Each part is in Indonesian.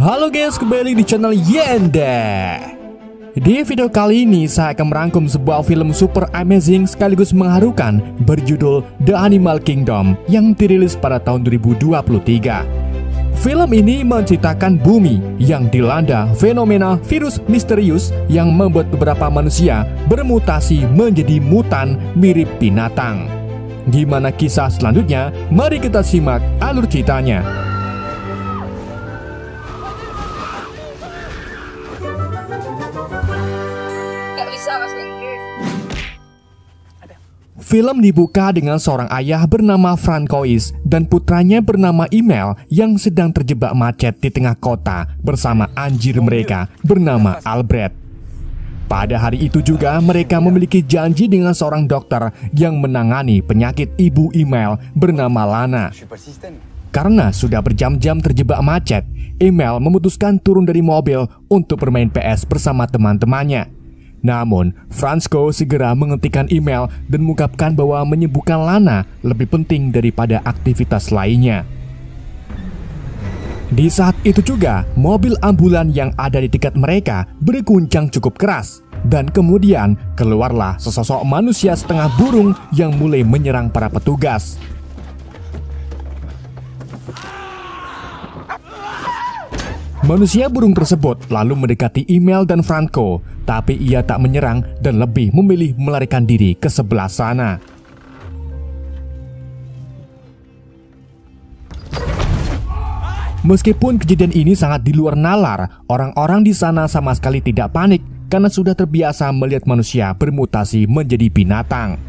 Halo guys, kembali di channel Yenda. Di video kali ini saya akan merangkum sebuah film super amazing sekaligus mengharukan berjudul The Animal Kingdom yang dirilis pada tahun 2023. Film ini menceritakan bumi yang dilanda fenomena virus misterius yang membuat beberapa manusia bermutasi menjadi mutan mirip binatang. Gimana kisah selanjutnya? Mari kita simak alur ceritanya. Film dibuka dengan seorang ayah bernama Francois dan putranya bernama Email yang sedang terjebak macet di tengah kota bersama anjir mereka bernama Albert. Pada hari itu juga mereka memiliki janji dengan seorang dokter yang menangani penyakit ibu Email bernama Lana. Karena sudah berjam-jam terjebak macet, Email memutuskan turun dari mobil untuk bermain PS bersama teman-temannya. Namun, Franco segera menghentikan Email dan mengungkapkan bahwa menyembuhkan Lana lebih penting daripada aktivitas lainnya. Di saat itu juga, mobil ambulan yang ada di dekat mereka berguncang cukup keras. Dan kemudian keluarlah sesosok manusia setengah burung yang mulai menyerang para petugas. Manusia burung tersebut lalu mendekati Email dan Franco, tapi ia tak menyerang dan lebih memilih melarikan diri ke sebelah sana. Meskipun kejadian ini sangat di luar nalar, orang-orang di sana sama sekali tidak panik karena sudah terbiasa melihat manusia bermutasi menjadi binatang.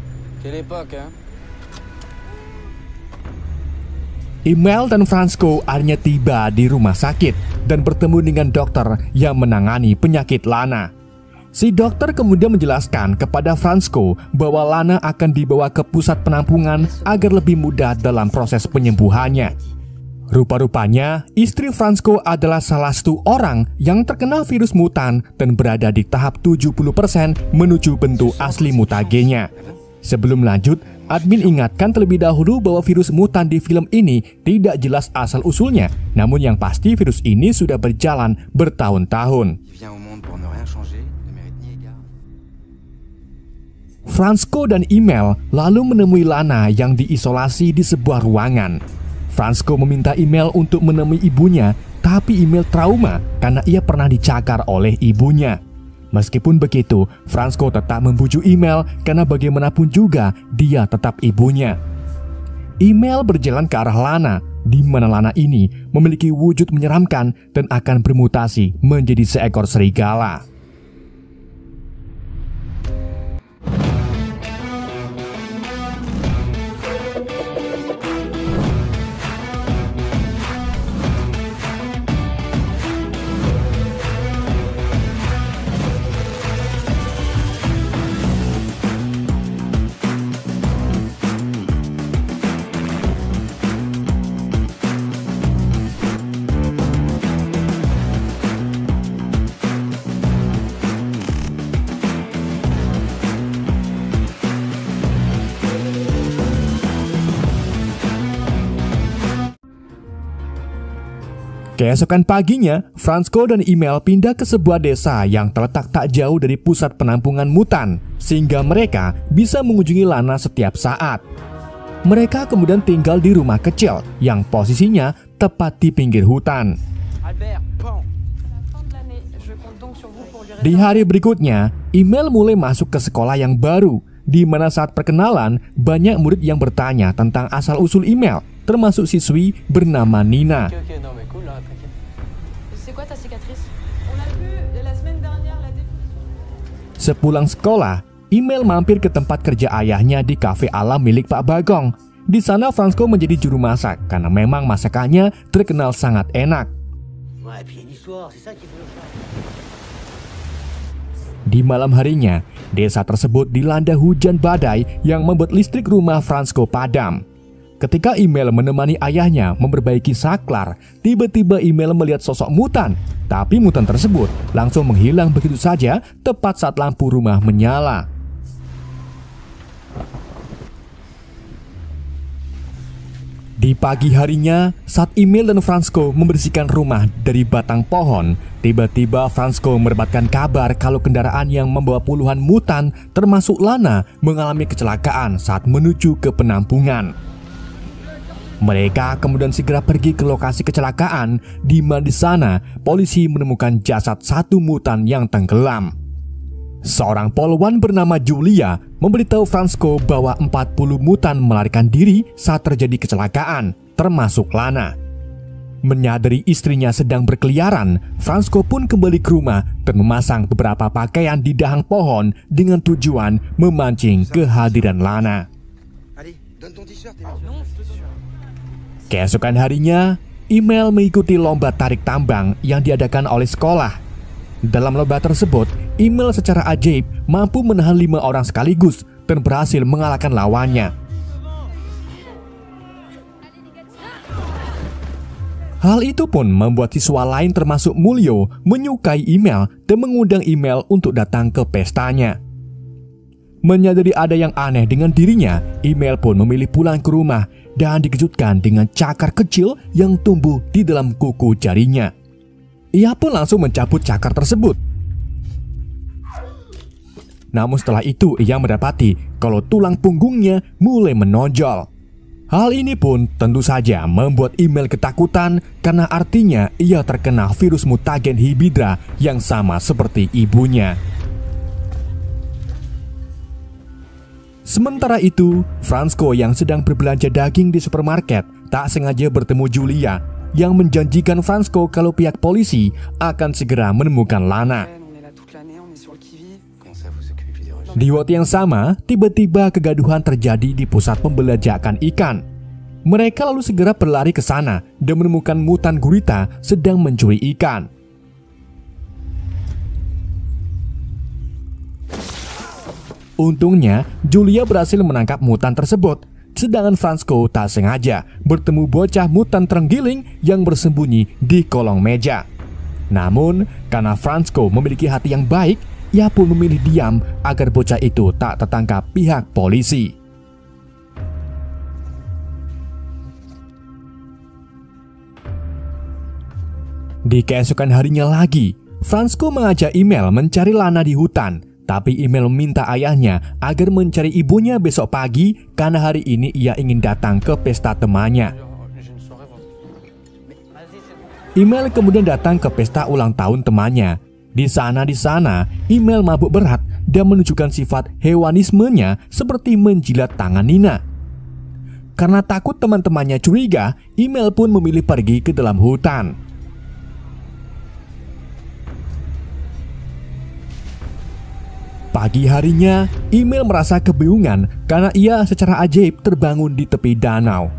Email dan Franco akhirnya tiba di rumah sakit dan bertemu dengan dokter yang menangani penyakit Lana. Si dokter kemudian menjelaskan kepada Franco bahwa Lana akan dibawa ke pusat penampungan agar lebih mudah dalam proses penyembuhannya. Rupa-rupanya, istri Franco adalah salah satu orang yang terkena virus mutan dan berada di tahap 70% menuju bentuk asli mutagenya. Sebelum lanjut, admin ingatkan terlebih dahulu bahwa virus mutan di film ini tidak jelas asal-usulnya. Namun yang pasti virus ini sudah berjalan bertahun-tahun. Franco dan Email lalu menemui Lana yang diisolasi di sebuah ruangan. Franco meminta Email untuk menemui ibunya, tapi Email trauma karena ia pernah dicakar oleh ibunya. Meskipun begitu, Franco tetap membujuk Email karena bagaimanapun juga dia tetap ibunya. Email berjalan ke arah Lana, di mana Lana ini memiliki wujud menyeramkan dan akan bermutasi menjadi seekor serigala. Keesokan paginya, Franco dan Email pindah ke sebuah desa yang terletak tak jauh dari pusat penampungan mutan, sehingga mereka bisa mengunjungi Lana setiap saat. Mereka kemudian tinggal di rumah kecil yang posisinya tepat di pinggir hutan. Di hari berikutnya, Email mulai masuk ke sekolah yang baru, di mana saat perkenalan banyak murid yang bertanya tentang asal-usul Email, termasuk siswi bernama Nina. Sepulang sekolah, Email mampir ke tempat kerja ayahnya di kafe alam milik Pak Bagong. Di sana Franco menjadi juru masak karena memang masakannya terkenal sangat enak. Di malam harinya, desa tersebut dilanda hujan badai yang membuat listrik rumah Franco padam. Ketika Email menemani ayahnya memperbaiki saklar, tiba-tiba Email melihat sosok mutan. Tapi mutan tersebut langsung menghilang begitu saja tepat saat lampu rumah menyala. Di pagi harinya, saat Emil dan Fransko membersihkan rumah dari batang pohon, tiba-tiba Fransko mendapatkan kabar kalau kendaraan yang membawa puluhan mutan termasuk Lana mengalami kecelakaan saat menuju ke penampungan. Mereka kemudian segera pergi ke lokasi kecelakaan, di mana di sana polisi menemukan jasad satu mutan yang tenggelam. Seorang polwan bernama Julia memberitahu Fransko bahwa 40 mutan melarikan diri saat terjadi kecelakaan, termasuk Lana. Menyadari istrinya sedang berkeliaran, Fransko pun kembali ke rumah dan memasang beberapa pakaian di dahan pohon dengan tujuan memancing kehadiran Lana. Keesokan harinya, Emil mengikuti lomba tarik tambang yang diadakan oleh sekolah. Dalam lomba tersebut, Emil secara ajaib mampu menahan 5 orang sekaligus dan berhasil mengalahkan lawannya. Hal itu pun membuat siswa lain termasuk Mulyo menyukai Emil dan mengundang Emil untuk datang ke pestanya. Menyadari ada yang aneh dengan dirinya, Emil pun memilih pulang ke rumah dan dikejutkan dengan cakar kecil yang tumbuh di dalam kuku jarinya. Ia pun langsung mencabut cakar tersebut. Namun setelah itu ia mendapati kalau tulang punggungnya mulai menonjol. Hal ini pun tentu saja membuat Emil ketakutan karena artinya ia terkena virus mutagen Hybridra yang sama seperti ibunya. Sementara itu, Fransko yang sedang berbelanja daging di supermarket tak sengaja bertemu Julia yang menjanjikan Fransko kalau pihak polisi akan segera menemukan Lana. Di waktu yang sama, tiba-tiba kegaduhan terjadi di pusat pembelanjaan ikan. Mereka lalu segera berlari ke sana dan menemukan mutan gurita sedang mencuri ikan. Untungnya, Julia berhasil menangkap mutan tersebut. Sedangkan Fransko tak sengaja bertemu bocah mutan terenggiling yang bersembunyi di kolong meja. Namun, karena Fransko memiliki hati yang baik, ia pun memilih diam agar bocah itu tak tertangkap pihak polisi. Di keesokan harinya lagi, Fransko mengajak Emil mencari Lana di hutan. Tapi Emil meminta ayahnya agar mencari ibunya besok pagi karena hari ini ia ingin datang ke pesta temannya. Emil kemudian datang ke pesta ulang tahun temannya. Di sana, Emil mabuk berat dan menunjukkan sifat hewanismenya seperti menjilat tangan Nina. Karena takut teman-temannya curiga, Emil pun memilih pergi ke dalam hutan. Pagi harinya, Emil merasa kebingungan karena ia secara ajaib terbangun di tepi danau.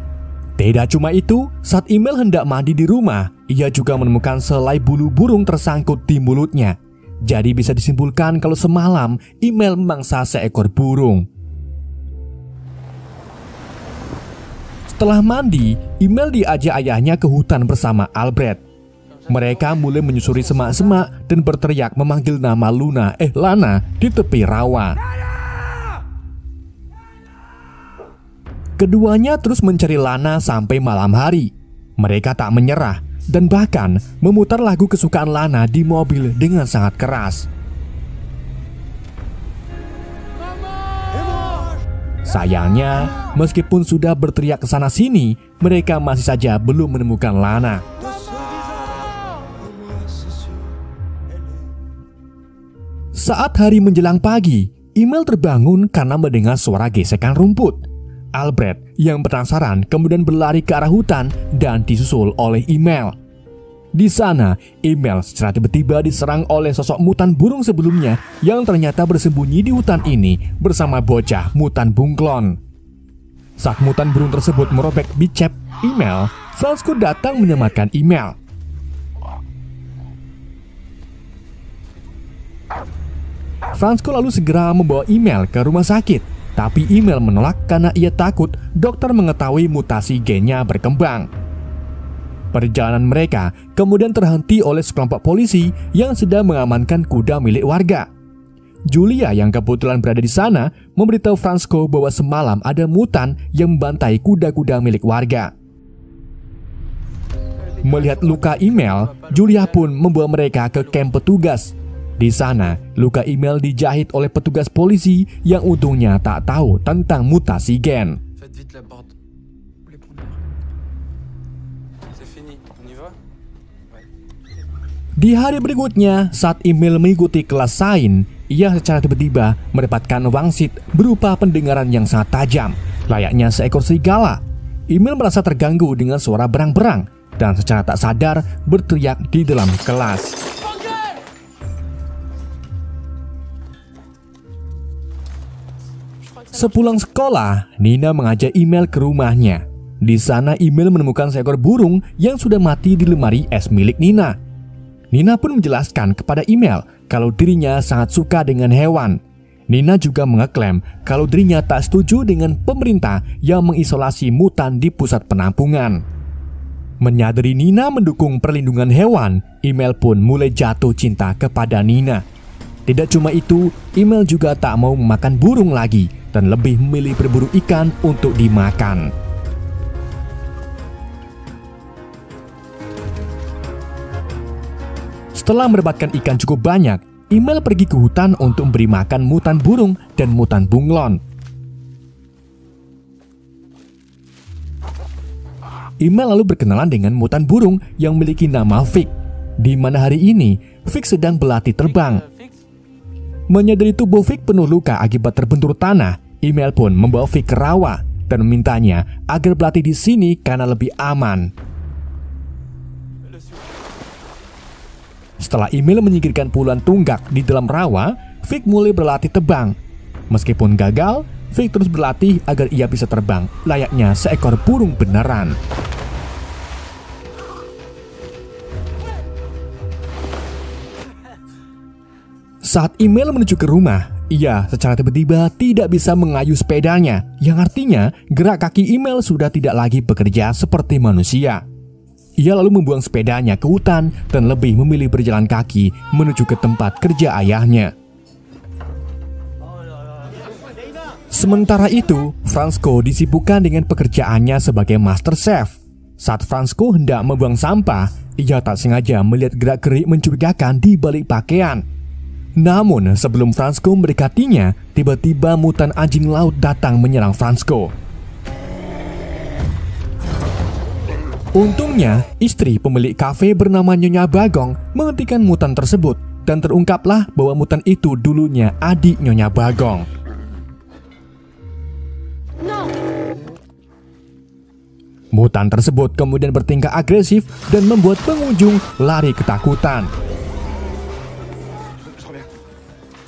Tidak cuma itu, saat Emil hendak mandi di rumah, ia juga menemukan selai bulu burung tersangkut di mulutnya. Jadi bisa disimpulkan kalau semalam Emil memangsa seekor burung. Setelah mandi, Emil diajak ayahnya ke hutan bersama Albert. Mereka mulai menyusuri semak-semak dan berteriak memanggil nama Lana di tepi rawa. Keduanya terus mencari Lana sampai malam hari. Mereka tak menyerah dan bahkan memutar lagu kesukaan Lana di mobil dengan sangat keras. Sayangnya, meskipun sudah berteriak ke sana sini, mereka masih saja belum menemukan Lana. Saat hari menjelang pagi, Emil terbangun karena mendengar suara gesekan rumput. Albert yang penasaran kemudian berlari ke arah hutan dan disusul oleh Emil. Di sana, Emil secara tiba-tiba diserang oleh sosok mutan burung sebelumnya yang ternyata bersembunyi di hutan ini bersama bocah mutan bunglon. Saat mutan burung tersebut merobek bicep Emil, Fransko datang menyelamatkan Emil. Fransko lalu segera membawa Emil ke rumah sakit, tapi Emil menolak karena ia takut dokter mengetahui mutasi gennya berkembang. Perjalanan mereka kemudian terhenti oleh sekelompok polisi yang sedang mengamankan kuda milik warga. Julia yang kebetulan berada di sana memberitahu Fransko bahwa semalam ada mutan yang membantai kuda-kuda milik warga. Melihat luka email, Julia pun membawa mereka ke kamp petugas. Di sana, luka email dijahit oleh petugas polisi yang untungnya tak tahu tentang mutasi gen. Di hari berikutnya, saat email mengikuti kelas sains, ia secara tiba-tiba mendapatkan wangsit berupa pendengaran yang sangat tajam, layaknya seekor serigala. Email merasa terganggu dengan suara berang-berang dan secara tak sadar berteriak di dalam kelas. Sepulang sekolah, Nina mengajak email ke rumahnya. Di sana email menemukan seekor burung yang sudah mati di lemari es milik Nina. Nina pun menjelaskan kepada email kalau dirinya sangat suka dengan hewan. Nina juga mengeklaim kalau dirinya tak setuju dengan pemerintah yang mengisolasi mutan di pusat penampungan. Menyadari Nina mendukung perlindungan hewan, email pun mulai jatuh cinta kepada Nina. Tidak cuma itu, email juga tak mau memakan burung lagi dan lebih memilih berburu ikan untuk dimakan. Setelah mendapatkan ikan cukup banyak, email pergi ke hutan untuk memberi makan mutan burung dan mutan bunglon. Email lalu berkenalan dengan mutan burung yang memiliki nama Vic, di mana hari ini Vic sedang berlatih terbang. Menyadari tubuh Vic penuh luka akibat terbentur tanah, email pun membawa Vic ke rawa dan memintanya agar berlatih di sini karena lebih aman. Setelah email menyingkirkan puluhan tunggak di dalam rawa, Vic mulai berlatih terbang. Meskipun gagal, Vic terus berlatih agar ia bisa terbang layaknya seekor burung beneran. Saat email menuju ke rumah, ia secara tiba-tiba tidak bisa mengayuh sepedanya, yang artinya gerak kaki email sudah tidak lagi bekerja seperti manusia. Ia lalu membuang sepedanya ke hutan dan lebih memilih berjalan kaki menuju ke tempat kerja ayahnya. Sementara itu, Fransko disibukkan dengan pekerjaannya sebagai master chef. Saat Fransko hendak membuang sampah, ia tak sengaja melihat gerak-gerik mencurigakan di balik pakaian. Namun, sebelum Fransko mendekatinya, tiba-tiba mutan anjing laut datang menyerang Fransko. Untungnya, istri pemilik kafe bernama Nyonya Bagong menghentikan mutan tersebut dan terungkaplah bahwa mutan itu dulunya adik Nyonya Bagong. Mutan tersebut kemudian bertingkah agresif dan membuat pengunjung lari ketakutan.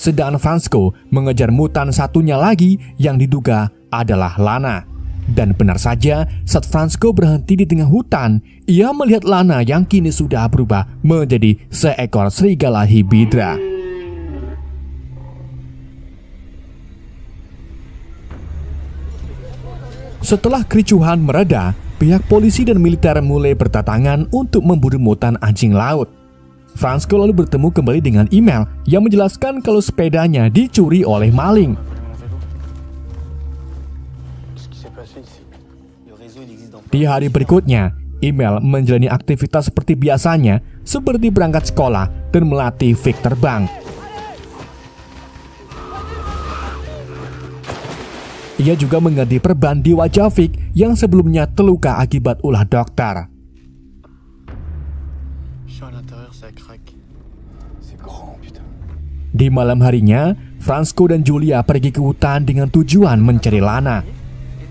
Sedangkan Fransko mengejar mutan satunya lagi yang diduga adalah Lana. Dan benar saja, saat Fransko berhenti di tengah hutan, ia melihat Lana yang kini sudah berubah menjadi seekor serigala hibidra. Setelah kericuhan mereda, pihak polisi dan militer mulai berdatangan untuk memburu mutan anjing laut. Fransko lalu bertemu kembali dengan email yang menjelaskan kalau sepedanya dicuri oleh maling. Di hari berikutnya, email menjalani aktivitas seperti biasanya, seperti berangkat sekolah dan melatih Vic terbang. Ia juga mengganti perban di wajah Vic yang sebelumnya terluka akibat ulah dokter. Di malam harinya, Fransko dan Julia pergi ke hutan dengan tujuan mencari Lana.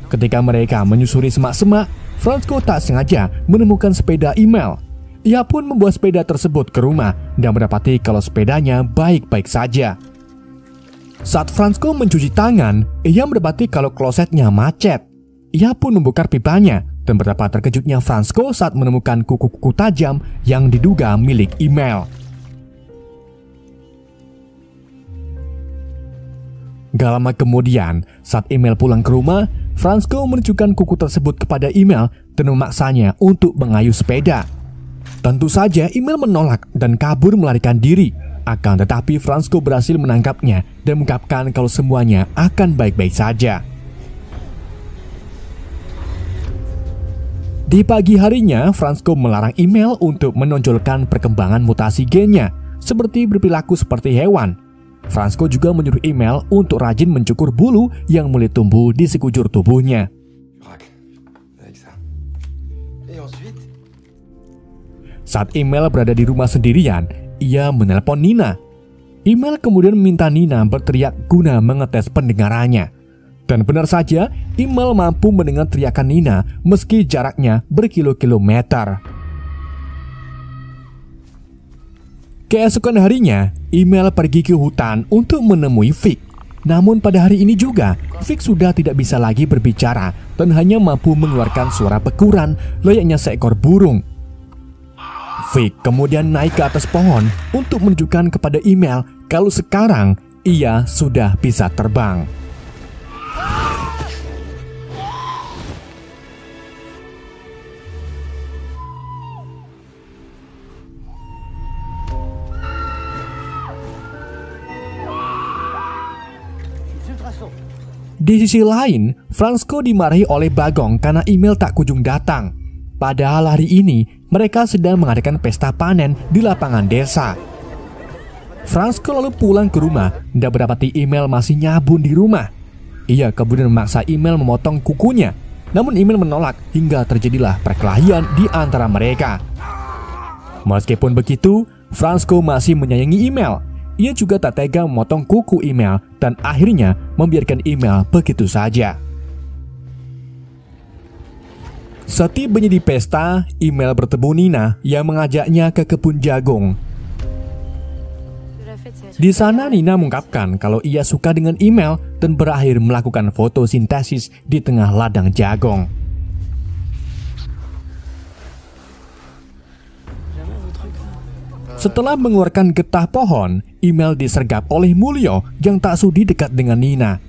Ketika mereka menyusuri semak-semak, Fransko tak sengaja menemukan sepeda email. Ia pun membawa sepeda tersebut ke rumah dan mendapati kalau sepedanya baik-baik saja. Saat Fransko mencuci tangan, ia mendapati kalau klosetnya macet. Ia pun membongkar pipanya dan betapa terkejutnya Fransko saat menemukan kuku-kuku tajam yang diduga milik email. Gak lama kemudian, saat email pulang ke rumah, Fransko menunjukkan kuku tersebut kepada email dan memaksanya untuk mengayuh sepeda. Tentu saja email menolak dan kabur melarikan diri. Akan tetapi Fransko berhasil menangkapnya dan mengungkapkan kalau semuanya akan baik-baik saja. Di pagi harinya, Fransko melarang email untuk menonjolkan perkembangan mutasi gennya, seperti berperilaku seperti hewan. Fransko juga menyuruh email untuk rajin mencukur bulu yang mulai tumbuh di sekujur tubuhnya. Saat email berada di rumah sendirian, ia menelpon Nina. Email kemudian meminta Nina berteriak guna mengetes pendengarannya. Dan benar saja, email mampu mendengar teriakan Nina meski jaraknya berkilo-kilometer. Keesokan harinya, email pergi ke hutan untuk menemui Vic. Namun pada hari ini juga, Vic sudah tidak bisa lagi berbicara dan hanya mampu mengeluarkan suara bekuran layaknya seekor burung. Vic kemudian naik ke atas pohon untuk menunjukkan kepada email kalau sekarang ia sudah bisa terbang. Di sisi lain, Fransko dimarahi oleh Bagong karena email tak kunjung datang. Padahal hari ini mereka sedang mengadakan pesta panen di lapangan desa. Fransko lalu pulang ke rumah dan mendapati email masih nyabun di rumah. Ia kemudian memaksa email memotong kukunya. Namun email menolak hingga terjadilah perkelahian di antara mereka. Meskipun begitu, Fransko masih menyayangi email. Ia juga tak tega memotong kuku email dan akhirnya membiarkan email begitu saja. Setibanya di pesta, email bertemu Nina yang mengajaknya ke kebun jagung. Di sana Nina mengungkapkan kalau ia suka dengan email dan berakhir melakukan fotosintesis di tengah ladang jagung. Setelah mengeluarkan getah pohon, email disergap oleh Mulyo yang tak sudi dekat dengan Nina.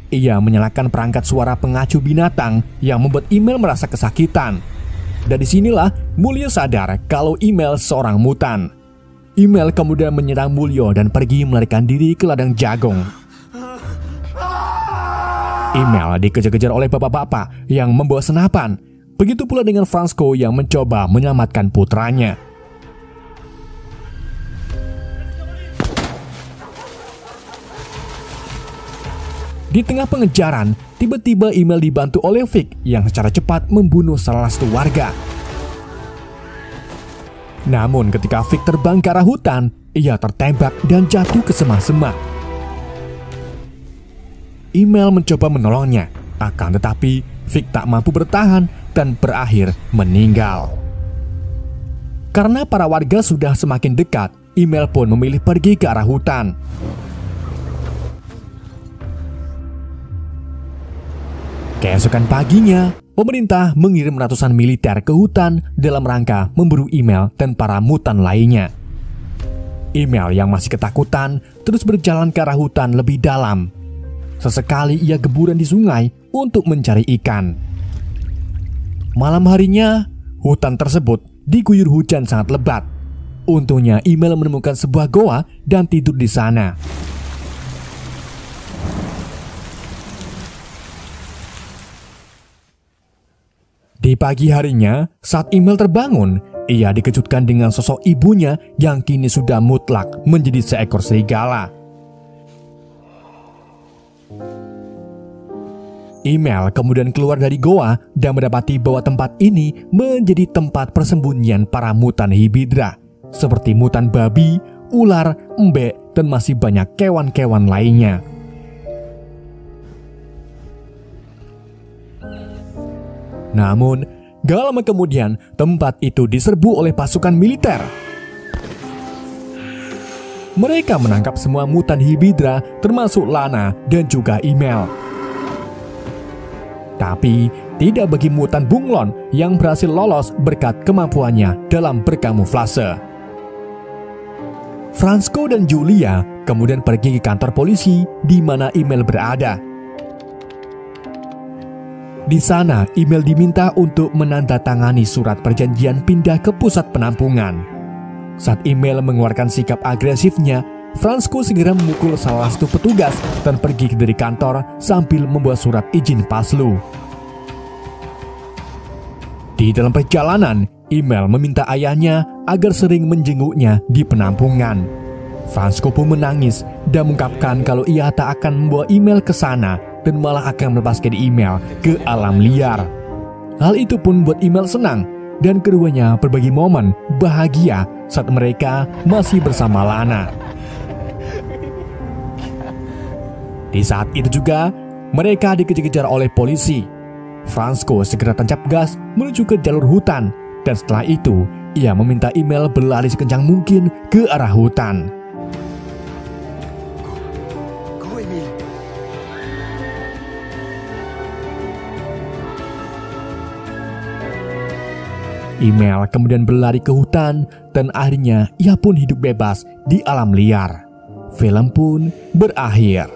Ia menyalakan perangkat suara pengacu binatang yang membuat email merasa kesakitan. Dan disinilah Mulyo sadar kalau email seorang mutan. Email kemudian menyerang Mulyo dan pergi melarikan diri ke ladang jagung. Email dikejar-kejar oleh bapak-bapak yang membawa senapan. Begitu pula dengan Fransko yang mencoba menyelamatkan putranya. Di tengah pengejaran, tiba-tiba email dibantu oleh Vic yang secara cepat membunuh salah satu warga. Namun ketika Vic terbang ke arah hutan, ia tertembak dan jatuh ke semak-semak. Email mencoba menolongnya, akan tetapi Vic tak mampu bertahan dan berakhir meninggal. Karena para warga sudah semakin dekat, email pun memilih pergi ke arah hutan. Keesokan paginya, pemerintah mengirim ratusan militer ke hutan dalam rangka memburu email dan para mutan lainnya. Email yang masih ketakutan terus berjalan ke arah hutan lebih dalam. Sesekali ia geburan di sungai untuk mencari ikan. Malam harinya, hutan tersebut diguyur hujan sangat lebat. Untungnya email menemukan sebuah goa dan tidur di sana. Di pagi harinya, saat email terbangun, ia dikejutkan dengan sosok ibunya yang kini sudah mutlak menjadi seekor serigala. Email kemudian keluar dari goa dan mendapati bahwa tempat ini menjadi tempat persembunyian para mutan hibidra, seperti mutan babi, ular, embek, dan masih banyak kewan-kewan lainnya. Namun, gak lama kemudian tempat itu diserbu oleh pasukan militer. Mereka menangkap semua mutan hibidra termasuk Lana dan juga email. Tapi tidak bagi mutan bunglon yang berhasil lolos berkat kemampuannya dalam berkamuflase. Fransko dan Julia kemudian pergi ke kantor polisi di mana email berada. Di sana, email diminta untuk menandatangani surat perjanjian pindah ke pusat penampungan. Saat email mengeluarkan sikap agresifnya, Fransko segera memukul salah satu petugas dan pergi dari kantor sambil membawa surat izin palsu. Di dalam perjalanan, Emil meminta ayahnya agar sering menjenguknya di penampungan. Fransko pun menangis dan mengungkapkan kalau ia tak akan membawa Emil ke sana dan malah akan melepaskan Emil ke alam liar. Hal itu pun buat Emil senang dan keduanya berbagi momen bahagia saat mereka masih bersama Lana. Di saat itu juga, mereka dikejar-kejar oleh polisi. Fransko segera tancap gas menuju ke jalur hutan, dan setelah itu, ia meminta Emil berlari sekencang mungkin ke arah hutan. Go, Emil. Emil kemudian berlari ke hutan, dan akhirnya ia pun hidup bebas di alam liar. Film pun berakhir.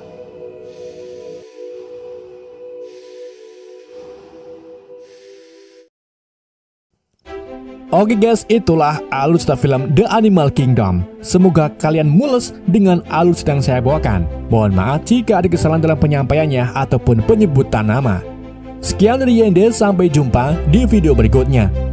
Oke guys, itulah alur cerita film The Animal Kingdom. Semoga kalian mules dengan alur sedang saya bawakan. Mohon maaf jika ada kesalahan dalam penyampaiannya ataupun penyebutan nama. Sekian dari Yende, sampai jumpa di video berikutnya.